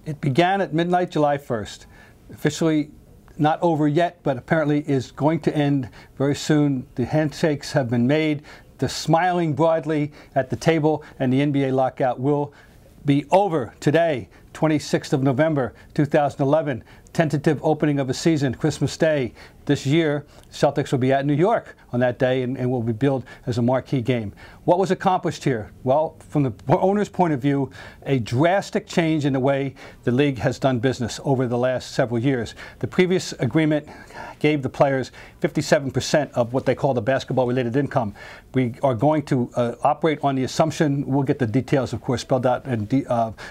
It began at midnight, July 1st. Officially not over yet, but apparently is going to end very soon. The handshakes have been made. The smiling broadly at the table, and the NBA lockout will be over today, 26th of November, 2011. Tentative opening of a season, Christmas Day. This year, Celtics will be at New York on that day and will be billed as a marquee game. What was accomplished here? Well, from the owner's point of view, a drastic change in the way the league has done business over the last several years. The previous agreement gave the players 57% of what they call the basketball-related income. We are going to operate on the assumption, we'll get the details, of course, spelled out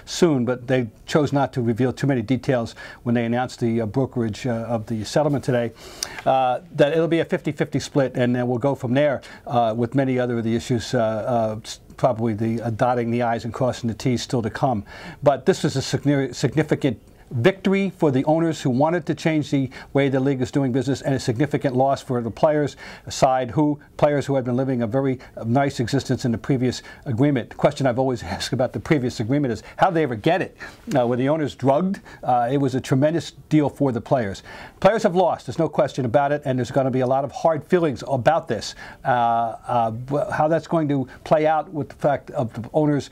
soon, but they chose not to reveal too many details when they announced the brokerage of the settlement today, that it'll be a 50-50 split, and then we'll go from there with many other of the issues, probably the dotting the I's and crossing the T's still to come. But this is a significant victory for the owners who wanted to change the way the league is doing business, and a significant loss for the players side, players who had been living a very nice existence in the previous agreement. The question I've always asked about the previous agreement is, how did they ever get it? Were the owners drugged? It was a tremendous deal for the players. Players have lost, there's no question about it, and there's going to be a lot of hard feelings about this. How that's going to play out with the fact of the owners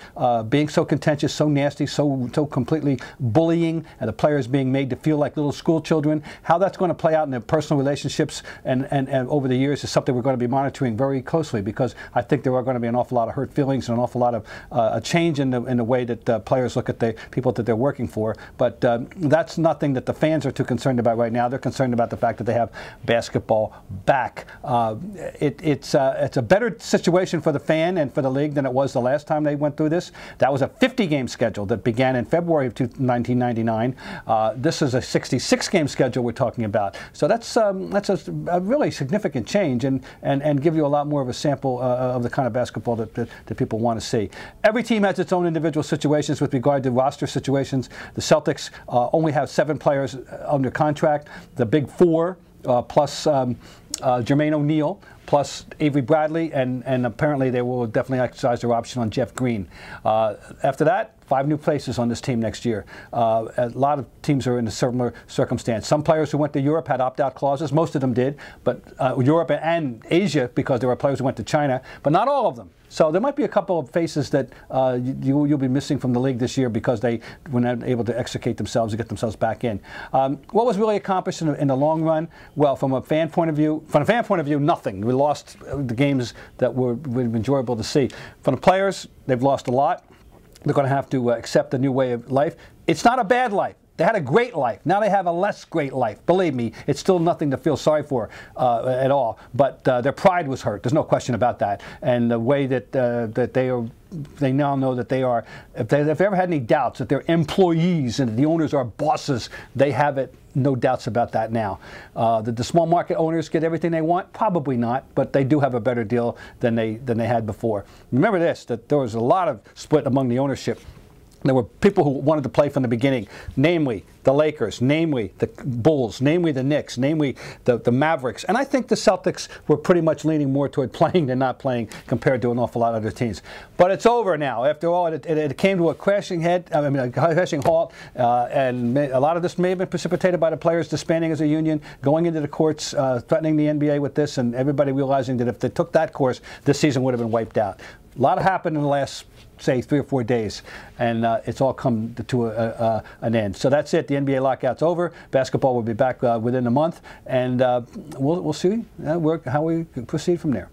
being so contentious, so nasty, so completely bullying, and the players being made to feel like little school children. How that's going to play out in their personal relationships and over the years is something we're going to be monitoring very closely, because I think there are going to be an awful lot of hurt feelings and an awful lot of a change in the way that players look at the people that they're working for. But that's nothing that the fans are too concerned about right now. They're concerned about the fact that they have basketball back. It's a better situation for the fan and for the league than it was the last time they went through this. That was a 50-game schedule that began in February of 1999. This is a 66-game schedule we're talking about. So that's a really significant change, and give you a lot more of a sample of the kind of basketball that people want to see. Every team has its own individual situations with regard to roster situations. The Celtics only have 7 players under contract. The big 4 plus Jermaine O'Neal, plus Avery Bradley, and apparently they will definitely exercise their option on Jeff Green. After that, 5 new places on this team next year. A lot of teams are in a similar circumstance. Some players who went to Europe had opt-out clauses. Most of them did, but Europe and Asia, because there were players who went to China, but not all of them. So there might be a couple of faces that you'll be missing from the league this year because they were not able to extricate themselves and get themselves back in. What was really accomplished in the long run? Well, from a fan point of view, nothing. We lost the games that were enjoyable to see. From the players, they've lost a lot. They're going to have to accept a new way of life. It's not a bad life. They had a great life. Now they have a less great life. Believe me, it's still nothing to feel sorry for at all. But their pride was hurt. There's no question about that. And the way that they now know that they are, if they ever had any doubts that they're employees and the owners are bosses, they have it. No doubts about that now. Did the small market owners get everything they want? Probably not, but they do have a better deal than they had before. Remember this, that there was a lot of split among the ownership. There were people who wanted to play from the beginning, namely the Lakers, namely the Bulls, namely the Knicks, namely the Mavericks. And I think the Celtics were pretty much leaning more toward playing than not playing compared to an awful lot of other teams. But it's over now. After all, it came to a crashing halt, and a lot of this may have been precipitated by the players disbanding as a union, going into the courts, threatening the NBA with this, and everybody realizing that if they took that course, this season would have been wiped out. A lot happened in the last, say, 3 or 4 days, and it's all come to an end. So that's it. The NBA lockout's over. Basketball will be back within a month, and we'll see how we proceed from there.